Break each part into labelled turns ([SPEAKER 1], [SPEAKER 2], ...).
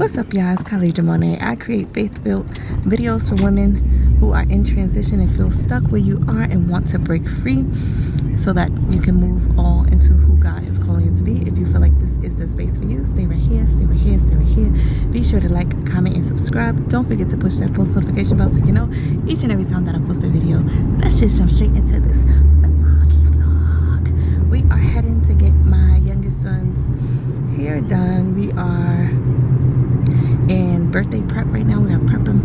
[SPEAKER 1] What's up, y'all? It's KahlasiaMonae. I create faith-filled videos for women who are in transition and feel stuck where you are and want to break free so that you can move all into who God is calling you to be. If you feel like this is the space for you, stay right here, stay right here, stay right here. Be sure to like, comment, and subscribe. Don't forget to push that post notification bell so you know each and every time that I post a video. Let's just jump straight into this vlog. We are heading to get my youngest son's hair done. We are in birthday prep right now. We are prepping.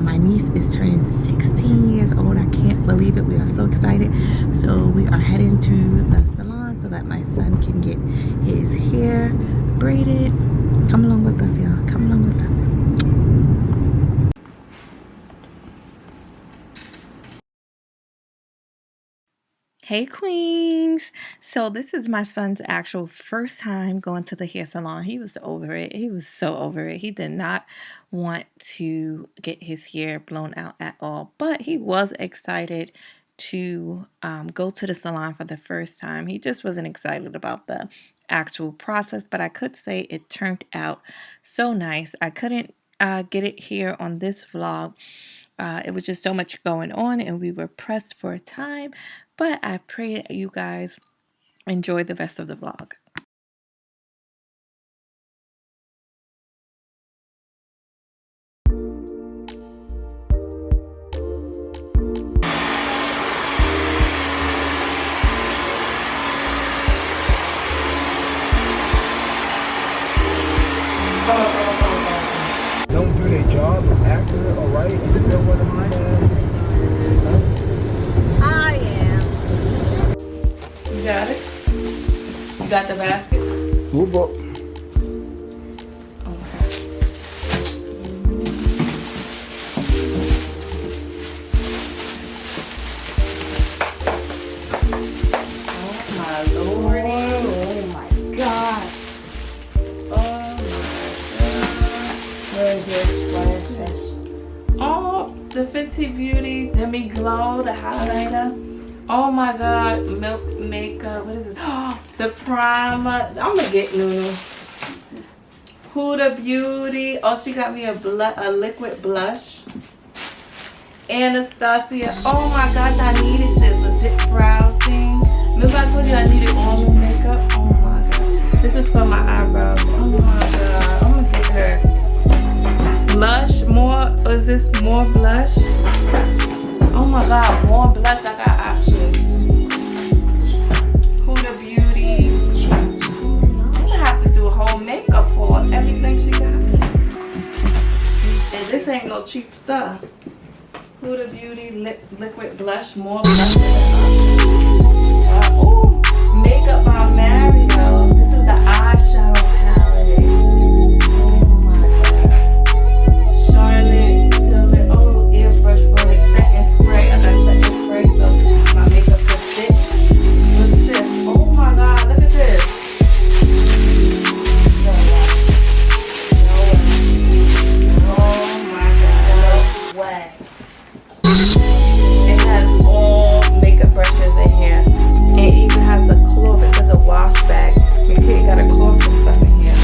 [SPEAKER 1] My niece is turning 16 years old. I can't believe it. We are so excited. So we are heading to the salon so that my son can get his hair braided. Come along with us, y'all. Come along with us. Hey queens. So this is my son's actual first time going to the hair salon. He was over it. He was so over it. He did not want to get his hair blown out at all, but he was excited to go to the salon for the first time. He just wasn't excited about the actual process, but I could say it turned out so nice. I couldn't get it here on this vlog. It was just so much going on and we were pressed for time. But I pray you guys enjoy the rest of the vlog.
[SPEAKER 2] Don't do their job, actor, all right? You still want to be there?
[SPEAKER 3] I am.
[SPEAKER 1] You got it? You got the basket?
[SPEAKER 2] Move up.
[SPEAKER 1] Okay. Oh my Lord.
[SPEAKER 3] Oh my God.
[SPEAKER 1] Oh my God.
[SPEAKER 3] What is this? What is this?
[SPEAKER 1] Oh, the Fenty Beauty Demi Glow, the highlighter. Oh my God, milk makeup. What is it? The primer. I'm gonna get Nunu. Huda Beauty. Oh, she got me a liquid blush. Anastasia. Oh my gosh, I needed this. A dip brow thing. Remember I told you I needed all the makeup? Oh my God. This is for my eyebrows. Oh my God. I'm gonna get her. Blush. More. Is this more blush? Oh my God, more blush. I got options. Huda Beauty. I'm gonna have to do a whole makeup for everything she got me. And this ain't no cheap stuff. Huda Beauty liquid blush, more blush. Oh, makeup by Mario. This is the eyeshadow palette. Oh my God. Charlotte Tilbury. Oh, airbrush for the setting spray. I got setting spray, so my makeup can fit. What's this? Oh my God, look at this. Oh my God.
[SPEAKER 3] No way.
[SPEAKER 1] It has all makeup brushes in here. It even has a cloth. It says a wash bag. Your kid got a cloth and stuff in here.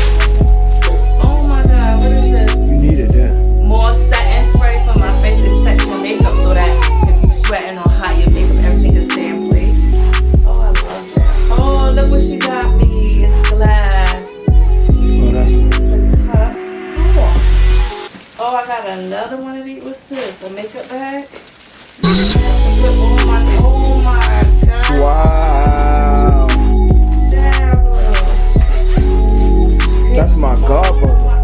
[SPEAKER 1] Oh my God, what is this?
[SPEAKER 2] You need it, yeah.
[SPEAKER 1] More setting spray for my face. It sets your makeup so that if you're sweating or hot, your makeup, everything can stay in place. Oh, I love that. Oh, look what she got me. It's glass.
[SPEAKER 2] Oh, that's
[SPEAKER 1] Huh? Cool. Oh, I got another one of these. What's this? A makeup bag? Oh my God.
[SPEAKER 2] wow.
[SPEAKER 1] Terrible.
[SPEAKER 2] That's my godmother.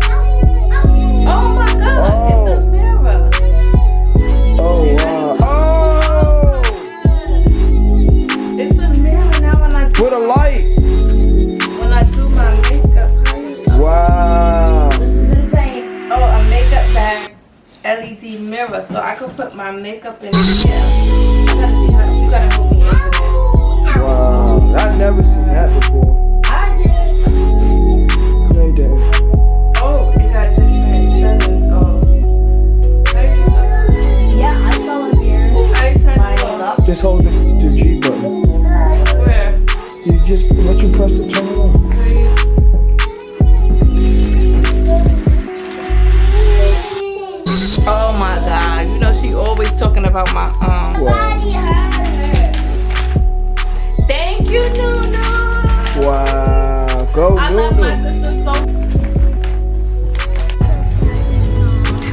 [SPEAKER 1] Oh my God. It's a mirror.
[SPEAKER 2] Oh, wow. Oh!
[SPEAKER 1] It's a mirror now when I do
[SPEAKER 2] With a light.
[SPEAKER 1] when I do my makeup.
[SPEAKER 2] Wow.
[SPEAKER 3] This is insane.
[SPEAKER 1] Oh, a makeup bag LED mirror, so I could put my makeup in here. I gotta see how you gotta help me open it.
[SPEAKER 2] Wow. I've never seen that before.
[SPEAKER 1] I did.
[SPEAKER 2] No, you didn't.
[SPEAKER 1] Oh, it got different settings. Oh. How you turn
[SPEAKER 3] Yeah, I saw it here.
[SPEAKER 1] it
[SPEAKER 3] Mine
[SPEAKER 1] on?
[SPEAKER 3] is up.
[SPEAKER 2] Just hold the G button.
[SPEAKER 1] Where?
[SPEAKER 2] You just let you press the turn it on.
[SPEAKER 1] Where you? Oh my God. You know she always talking about my Thank you, Nunu.
[SPEAKER 2] Wow. Go,
[SPEAKER 1] I love my sister so.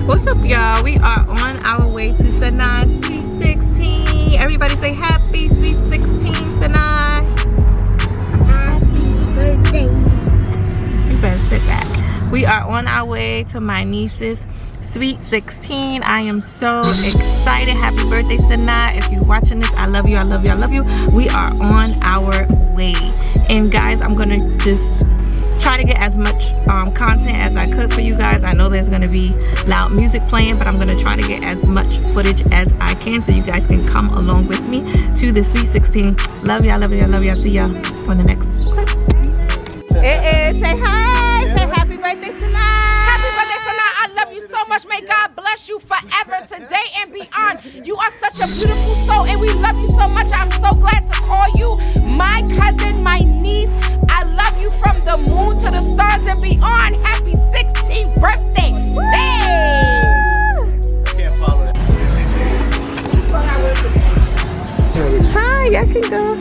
[SPEAKER 1] What's up, y'all? We are on our way to Sanai's Sweet 16. Everybody say happy Sweet 16, Sanai.
[SPEAKER 3] Happy birthday.
[SPEAKER 1] You better sit back. We are on our way to my niece's Sweet 16. I am so excited. Happy birthday, Sanai. If you're watching this, I love you, I love you, I love you. We are on our way. And guys, I'm gonna just try to get as much content as I could for you guys. I know there's gonna be loud music playing, but I'm gonna try to get as much footage as I can so you guys can come along with me to the Sweet 16. Love y'all, love y'all, love y'all. See y'all on the next clip. Say hi. Say happy birthday tonight.
[SPEAKER 4] Happy birthday, Sanaa. I love you so much. May God bless you forever, today and beyond. You are such a beautiful soul, and we love you so much. I'm so glad to call you my cousin, my niece. I love you from the moon to the stars and beyond. Happy 16th birthday. Hey!
[SPEAKER 1] Hi, y'all can go.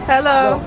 [SPEAKER 1] Hello.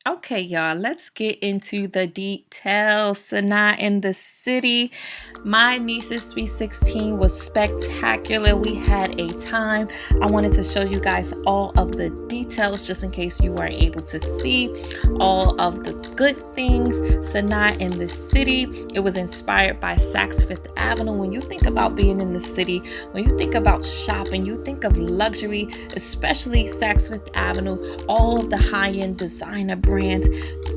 [SPEAKER 1] Okay, y'all, let's get into the details. Sanaa in the city. My niece's Sweet 16 was spectacular. We had a time. I wanted to show you guys all of the details just in case you weren't able to see all of the good things. Sanaa in the city. It was inspired by Saks Fifth Avenue. When you think about being in the city, when you think about shopping, you think of luxury, especially Saks Fifth Avenue, all of the high-end designer brands,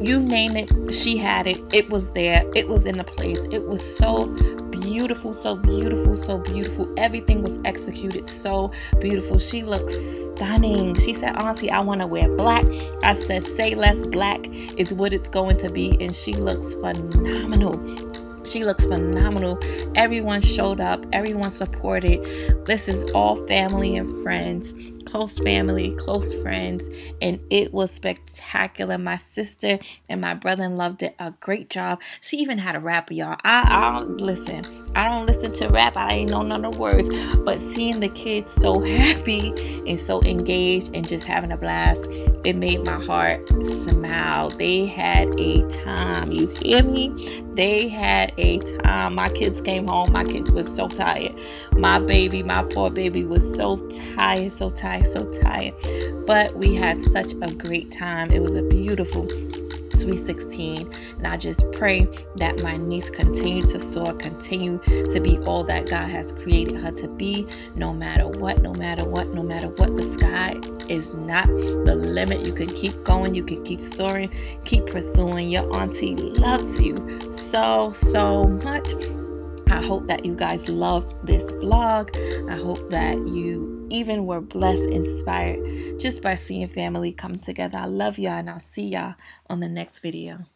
[SPEAKER 1] you name it, she had it. It was there. It was in the place. It was so beautiful, so beautiful, so beautiful. Everything was executed so beautiful. She looked stunning. She said, Auntie, I want to wear black. I said, say less, black is what it's going to be. And she looks phenomenal. She looks phenomenal. Everyone showed up. Everyone supported. This is all family and friends. Close family, close friends, and it was spectacular. My sister and my brother-in-law did a great job. She even had a rapper, y'all. I don't listen to rap. I ain't know none of the words, but seeing the kids so happy and so engaged and just having a blast, it made my heart smile. They had a time. You hear me? They had a time. My kids came home. My kids were so tired. My poor baby was so tired. But we had such a great time. It was a beautiful Sweet 16, and I just pray that my niece continue to soar, continue to be all that God has created her to be, no matter what. The sky is not the limit. You can keep going, you can keep soaring, keep pursuing. Your auntie loves you so much. I hope that you guys loved this vlog. I hope that you even were blessed, inspired just by seeing family come together. I love y'all, and I'll see y'all on the next video.